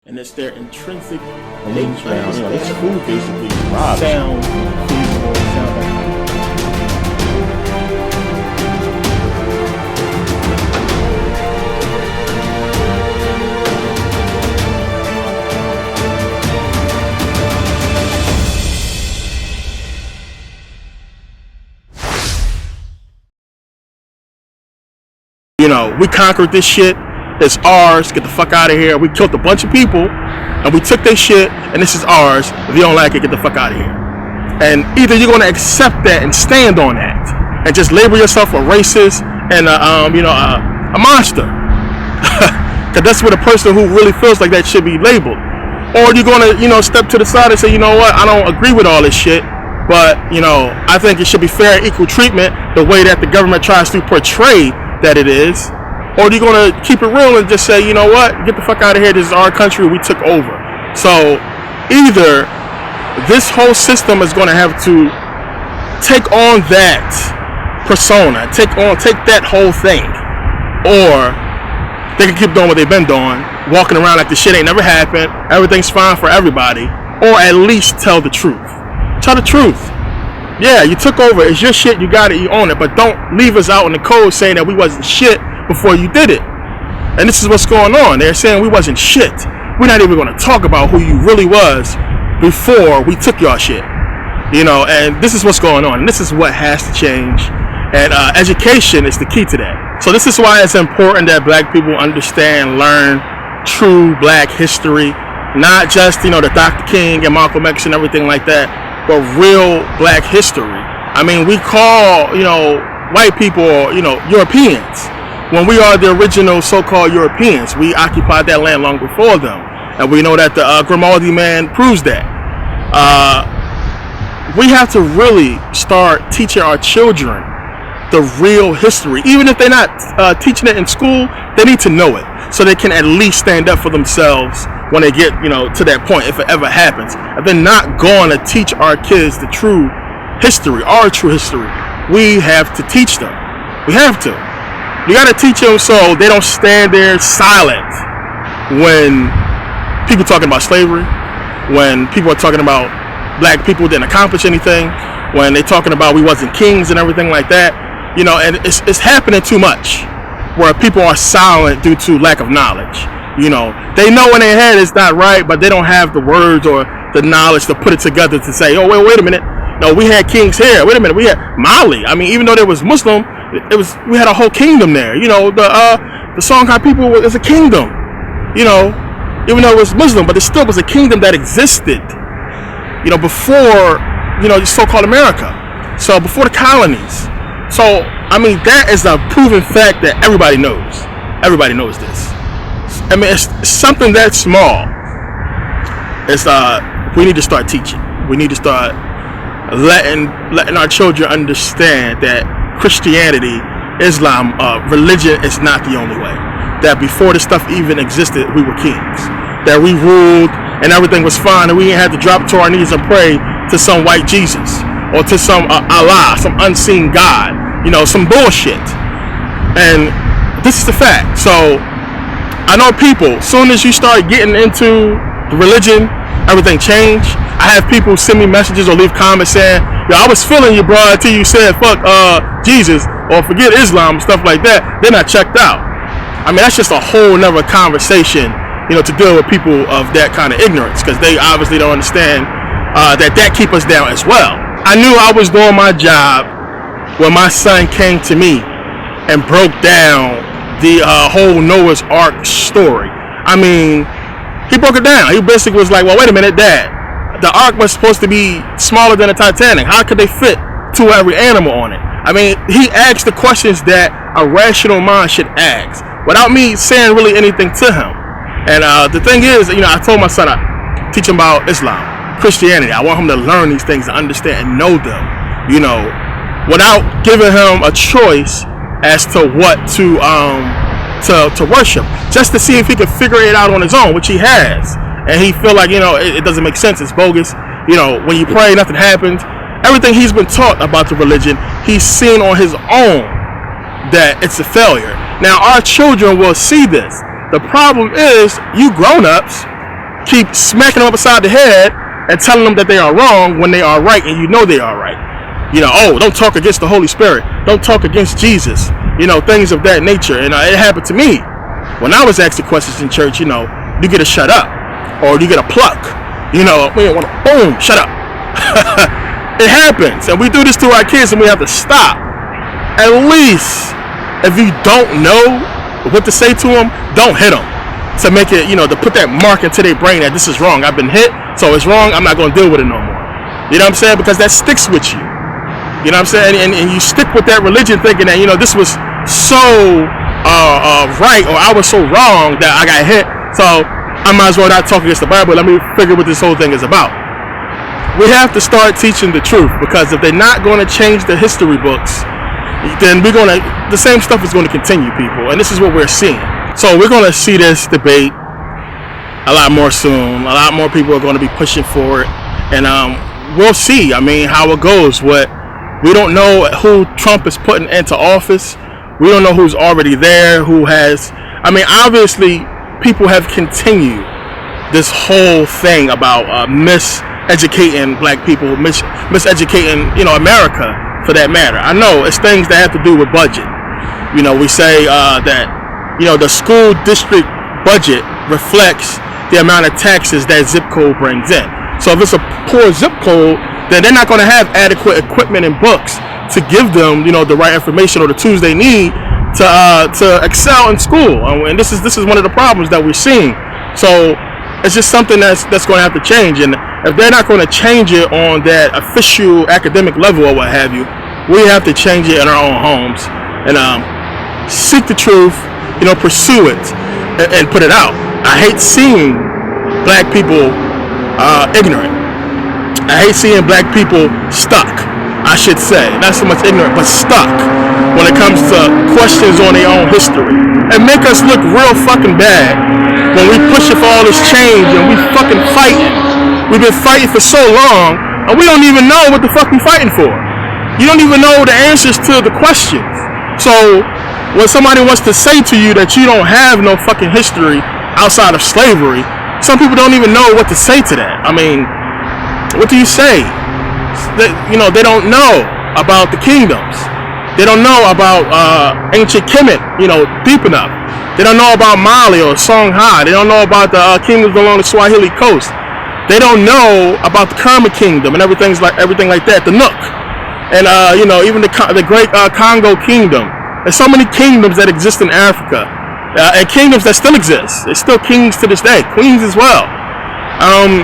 and it's their intrinsic nature. This food basically robs. Sound feasible, sound like. We conquered this shit. It's ours. Get the fuck out of here. We killed a bunch of people, and we took their shit, and this is ours. If you don't like it, get the fuck out of here. And either you're going to accept that and stand on that, and just label yourself a racist and a monster, because that's what a person who really feels like that should be labeled. Or you're going to step to the side and say, you know what, I don't agree with all this shit, but I think it should be fair and equal treatment the way that the government tries to portray that it is. Or are you going to keep it real and just say, you know what, get the fuck out of here, this is our country, we took over. So either this whole system is going to have to take on that persona, take that whole thing, or they can keep doing what they've been doing, walking around like the shit ain't never happened, everything's fine for everybody, or at least tell the truth. Tell the truth. Yeah, you took over, it's your shit, you got it, you own it, but don't leave us out in the cold saying that we wasn't shit before you did it. And this is what's going on. They're saying we wasn't shit. We're not even going to talk about who you really was before we took your shit. And this is what's going on. And this is what has to change. And education is the key to that. So this is why it's important that black people understand, learn true black history, not just, the Dr. King and Malcolm X and everything like that, but real black history. I mean, we call, white people, Europeans, when we are the original so-called Europeans. We occupied that land long before them. And we know that the Grimaldi man proves that. We have to really start teaching our children the real history. Even if they're not teaching it in school, they need to know it, so they can at least stand up for themselves when they get, to that point, if it ever happens. If they're not going to teach our kids the true history, our true history, we have to teach them. We have to. You got to teach them so they don't stand there silent when people talking about slavery, when people are talking about black people didn't accomplish anything, when they're talking about we wasn't kings and everything like that. And it's happening too much where people are silent due to lack of knowledge. They know in their head it's not right, but they don't have the words or the knowledge to put it together to say, oh, wait a minute. No, we had kings here. Wait a minute. We had Mali. I mean, even though there was Muslim, we had a whole kingdom there. The Songhai people is a kingdom. Even though it was Muslim, but it still was a kingdom that existed. Before so-called America. So before the colonies. So I mean, that is a proven fact that everybody knows. Everybody knows this. I mean, it's something that small. We need to start teaching. We need to start letting our children understand that Christianity, Islam, religion is not the only way. That before this stuff even existed, we were kings. That we ruled and everything was fine, and we didn't have to drop to our knees and pray to some white Jesus or to some Allah, some unseen God, some bullshit. And this is the fact. So I know people, soon as you start getting into the religion, everything changed. I have people send me messages or leave comments saying, yo, I was feeling you, bro, until you said fuck Jesus or forget Islam and stuff like that. Then I checked out. I mean, that's just a whole nother conversation, to deal with people of that kind of ignorance, because they obviously don't understand that keep us down as well. I knew I was doing my job when my son came to me and broke down the whole Noah's Ark story. I mean, he broke it down. He basically was like, well, wait a minute, Dad. The Ark was supposed to be smaller than the Titanic. How could they fit two of every animal on it? I mean, he asked the questions that a rational mind should ask without me saying really anything to him. And the thing is, I told my son, I teach him about Islam, Christianity. I want him to learn these things, to understand and know them, without giving him a choice as to what to worship, just to see if he can figure it out on his own, which he has. And he feel like, it doesn't make sense, it's bogus. When you pray, nothing happens. Everything he's been taught about the religion, he's seen on his own that it's a failure. Now, our children will see this. The problem is, you grown-ups, keep smacking them upside the head and telling them that they are wrong when they are right, and you know they are right. You know, oh, don't talk against the Holy Spirit. Don't talk against Jesus. You know, things of that nature. And it happened to me. When I was asking questions in church, you know, you get a shut up. Or you get a pluck. You know, boom, shut up. It happens. And we do this to our kids, and we have to stop. At least, if you don't know what to say to them, don't hit them. To make it, you know, to put that mark into their brain that this is wrong. I've been hit, so it's wrong. I'm not going to deal with it no more. You know what I'm saying? Because that sticks with you. You know what I'm saying? And you stick with that religion thinking that, you know, this was so right, or I was so wrong that I got hit. So I might as well not talk against the Bible. Let me figure what this whole thing is about. We have to start teaching the truth, because if they're not going to change the history books, then the same stuff is going to continue, people. And this is what we're seeing. So we're going to see this debate a lot more soon. A lot more people are going to be pushing for it. And we'll see, I mean, how it goes. We don't know who Trump is putting into office. We don't know who's already there, who has... I mean, obviously, people have continued this whole thing about miseducating black people, miseducating, you know, America, for that matter. I know it's things that have to do with budget. You know, we say that, you know, the school district budget reflects the amount of taxes that zip code brings in. So if it's a poor zip code, then they're not going to have adequate equipment and books to give them, you know, the right information or the tools they need to excel in school. And this is one of the problems that we're seeing. So it's just something that's going to have to change. And if they're not going to change it on that official academic level or what have you, we have to change it in our own homes and seek the truth, you know, pursue it and put it out. I hate seeing black people ignorant. I hate seeing black people stuck, I should say. Not so much ignorant, but stuck when it comes to questions on their own history. And make us look real fucking bad when we pushing for all this change and we fucking fighting. We've been fighting for so long, and we don't even know what the fuck we fighting for. You don't even know the answers to the questions. So when somebody wants to say to you that you don't have no fucking history outside of slavery, some people don't even know what to say to that. I mean, what do you say? You know, they don't know about the kingdoms. They don't know about ancient Kemet, you know, deep enough. They don't know about Mali or Songhai. They don't know about the kingdoms along the Swahili coast. They don't know about the Kerma kingdom and everything like that, the Nook. And, you know, even the great Congo kingdom. There's so many kingdoms that exist in Africa. And kingdoms that still exist. There's still kings to this day. Queens as well. And,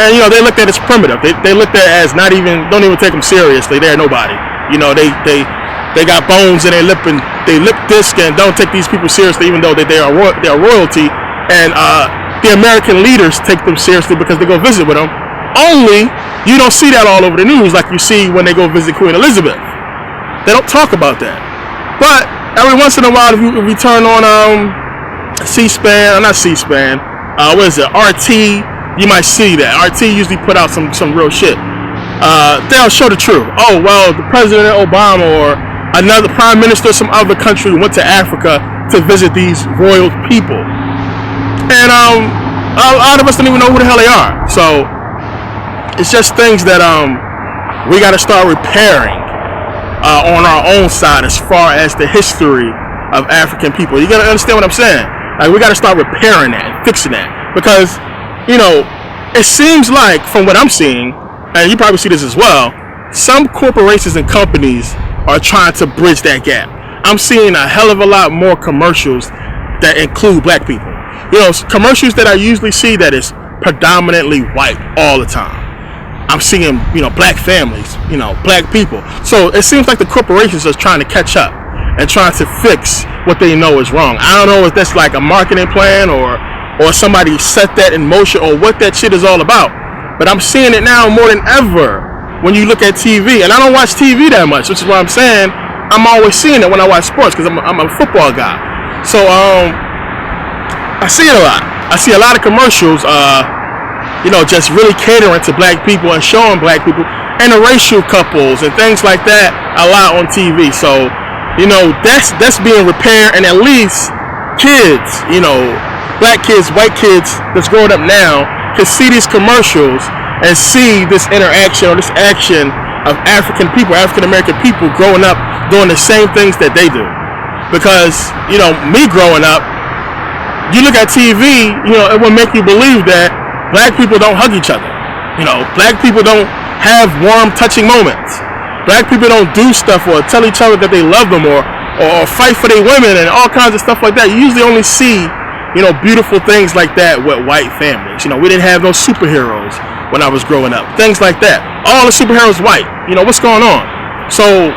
you know, they looked at it as primitive. They looked at it as don't even take them seriously. They're nobody. You know, they got bones in their lip and they lip disc and don't take these people seriously, even though they are royalty. And the American leaders take them seriously because they go visit with them. Only you don't see that all over the news like you see when they go visit Queen Elizabeth. They don't talk about that. But every once in a while, if you turn on C-SPAN, or not C-SPAN, what is it, RT, you might see that. RT usually put out some real shit. They'll show the truth. Oh, well, the President Obama or another prime minister of some other country went to Africa to visit these royal people. And a lot of us don't even know who the hell they are. So it's just things that we got to start repairing on our own side as far as the history of African people. You got to understand what I'm saying. Like, we got to start repairing that and fixing that. Because, you know, it seems like, from what I'm seeing, and you probably see this as well, some corporations and companies are trying to bridge that gap. I'm seeing a hell of a lot more commercials that include black people. You know, commercials that I usually see that is predominantly white all the time. I'm seeing, you know, black families, you know, black people. So it seems like the corporations are trying to catch up and trying to fix what they know is wrong. I don't know if that's like a marketing plan or somebody set that in motion or what that shit is all about. But I'm seeing it now more than ever when you look at TV. And I don't watch TV that much, which is why I'm saying I'm always seeing it when I watch sports because I'm a football guy. So I see it a lot. I see a lot of commercials, you know, just really catering to black people and showing black people interracial couples and things like that a lot on TV. So, you know, that's being repaired, and at least kids, you know, black kids, white kids that's growing up now can see these commercials and see this interaction or this action of African people, African American people growing up doing the same things that they do. Because, you know, me growing up, you look at TV, you know, it will make you believe that black people don't hug each other. You know, black people don't have warm, touching moments. Black people don't do stuff or tell each other that they love them or fight for their women and all kinds of stuff like that. You usually only see, you know, beautiful things like that with white families. You know, we didn't have no superheroes when I was growing up. Things like that. All the superheroes white. You know, what's going on? So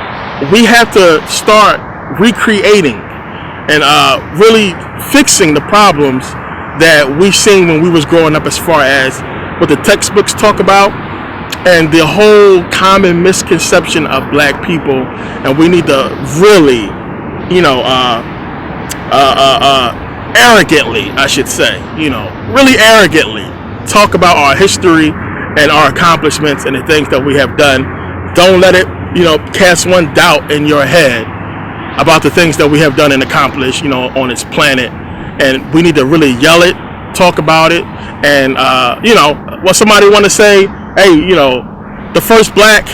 we have to start recreating and really fixing the problems that we seen when we was growing up, as far as what the textbooks talk about and the whole common misconception of black people. And we need to really, you know, arrogantly, I should say, you know, really arrogantly talk about our history and our accomplishments and the things that we have done. Don't let it, you know, cast one doubt in your head about the things that we have done and accomplished, you know, on this planet. And we need to really yell it, talk about it, and you know, what somebody want to say, hey, you know, the first black,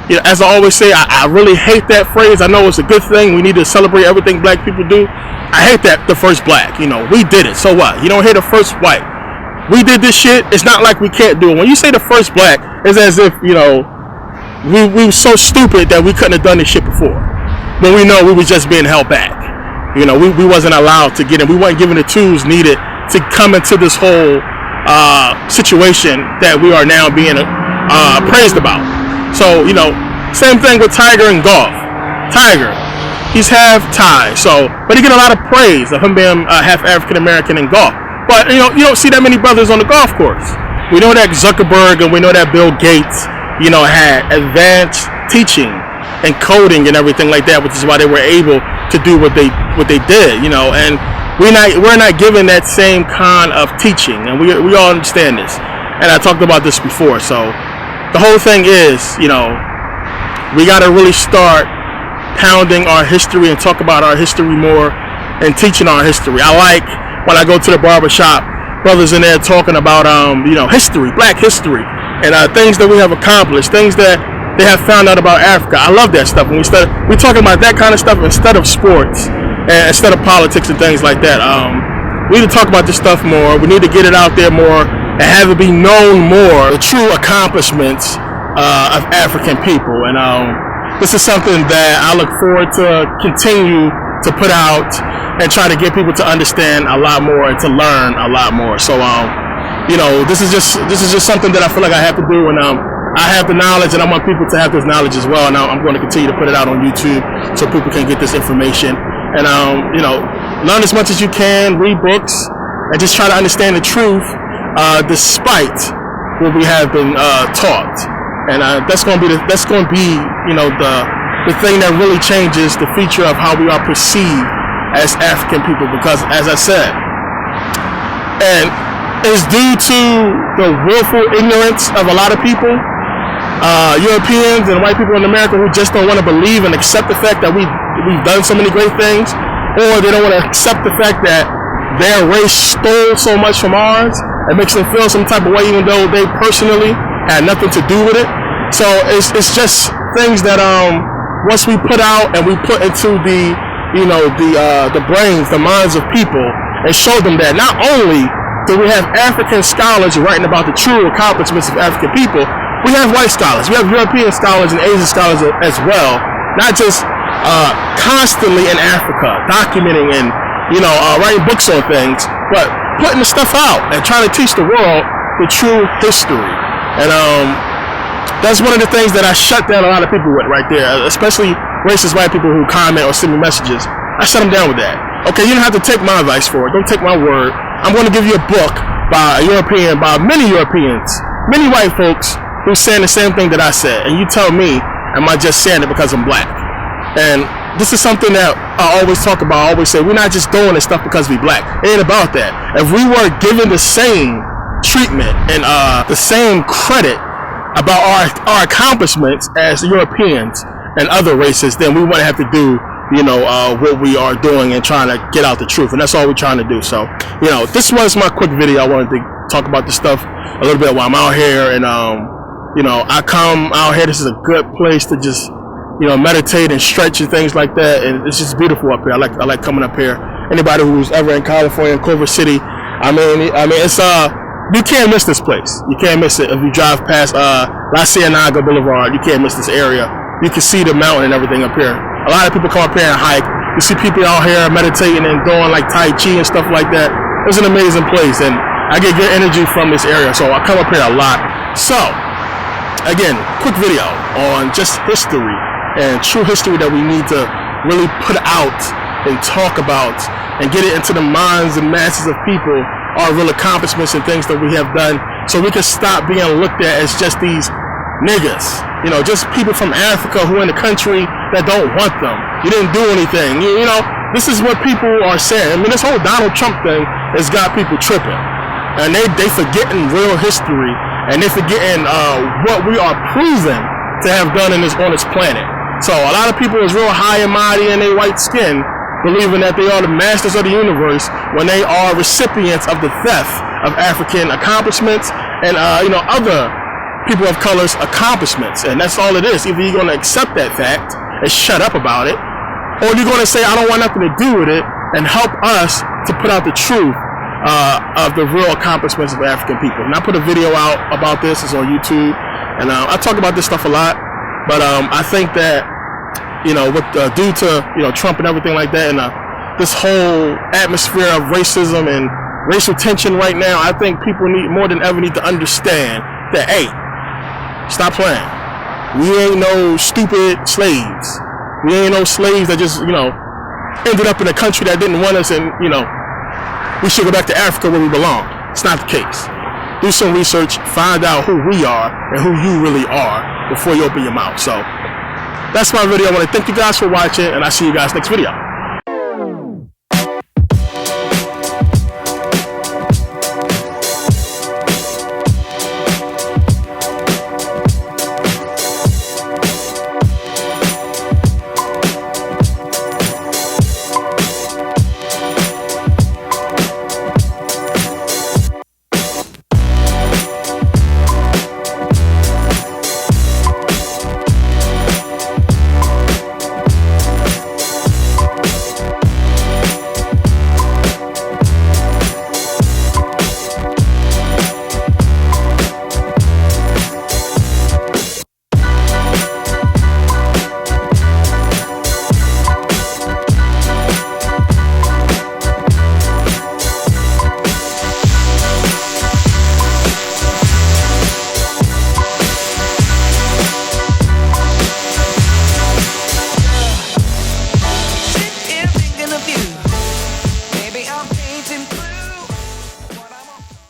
you know, as I always say, I really hate that phrase. I know it's a good thing. We need to celebrate everything black people do. I hate that, the first black. You know, we did it. So what? You don't hear the first white. We did this shit. It's not like we can't do it. When you say the first black, it's as if, you know, we were so stupid that we couldn't have done this shit before. But we know we were just being held back. You know, we wasn't allowed to get in. We weren't given the tools needed to come into this whole situation that we are now being praised about. So, you know, same thing with Tiger in golf. Tiger, he's half Thai, so, but he get a lot of praise of him being half African American in golf. But, you know, you don't see that many brothers on the golf course. We know that Zuckerberg and we know that Bill Gates, you know, had advanced teaching and coding and everything like that, which is why they were able to do what they did, you know. And we're not given that same kind of teaching, and we all understand this. And I talked about this before. So the whole thing is, you know, we got to really start pounding our history and talk about our history more and teaching our history. I like when I go to the barbershop, brothers in there talking about you know, history, black history, and things that we have accomplished, things that they have found out about Africa. I love that stuff. When we're talking about that kind of stuff instead of sports and instead of politics and things like that. We need to talk about this stuff more. We need to get it out there more and have it be known more, the true accomplishments of African people. And this is something that I look forward to continue to put out and try to get people to understand a lot more and to learn a lot more. So, you know, this is just something that I feel like I have to do, and I have the knowledge, and I want people to have this knowledge as well. And I'm going to continue to put it out on YouTube so people can get this information. And you know, learn as much as you can, read books, and just try to understand the truth, despite what we have been taught. And that's going to be you know, the thing that really changes the feature of how we are perceived as African people. Because, as I said, and it's due to the willful ignorance of a lot of people, Europeans and white people in America, who just don't want to believe and accept the fact that we've done so many great things, or they don't want to accept the fact that their race stole so much from ours and makes them feel some type of way, even though they personally had nothing to do with it. So it's just things that once we put out and we put into the, you know, the brains, the minds of people, and show them that not only do we have African scholars writing about the true accomplishments of African people, we have white scholars, we have European scholars and Asian scholars as well, not just constantly in Africa documenting and, you know, writing books on things, but putting the stuff out and trying to teach the world the true history. And that's one of the things that I shut down a lot of people with right there, especially racist white people who comment or send me messages. I shut them down with that. Okay, you don't have to take my advice for it. Don't take my word. I'm going to give you a book by many Europeans, many white folks who's saying the same thing that I said, and you tell me, am I just saying it because I'm black? And this is something that I always talk about. I always say, we're not just doing this stuff because we black. It ain't about that. If we were given the same treatment and the same credit about our accomplishments as Europeans and other races, then we wouldn't have to do what we are doing and trying to get out the truth, and that's all we're trying to do. So, this was my quick video. I wanted to talk about this stuff a little bit while I'm out here, and I come out here. This is a good place to just meditate and stretch and things like that, and it's just beautiful up here. I like coming up here. Anybody who's ever in California, Culver City, I mean it's you can't miss this place. You can't miss it. If you drive past La Cienega Boulevard, you can't miss this area. You can see the mountain and everything up here. A lot of people come up here and hike. You see people out here meditating and doing like Tai Chi and stuff like that. It's an amazing place, and I get good energy from this area, so I come up here a lot. So, again, quick video on just history and true history that we need to really put out and talk about and get it into the minds and masses of people, our real accomplishments and things that we have done, so we can stop being looked at as just these niggas, just people from Africa who are in the country that don't want them. You didn't do anything. This is what people are saying. I mean, this whole Donald Trump thing has got people tripping, and they forgetting real history, and they forgetting what we are proven to have done on this planet. So a lot of people is real high and mighty in their white skin, believing that they are the masters of the universe when they are recipients of the theft of African accomplishments and other people of color's accomplishments. And that's all it is. Either you're going to accept that fact and shut up about it, or you're going to say I don't want nothing to do with it and help us to put out the truth of the real accomplishments of African people. And I put a video out about this. It's on YouTube, and I talk about this stuff a lot, but I think that due to Trump and everything like that, and this whole atmosphere of racism and racial tension right now, I think people more than ever need to understand that, hey, stop playing. We ain't no stupid slaves. We ain't no slaves that just ended up in a country that didn't want us, and we should go back to Africa where we belong. It's not the case. Do some research, find out who we are and who you really are before you open your mouth. So that's my video. I want to thank you guys for watching, and I'll see you guys next video.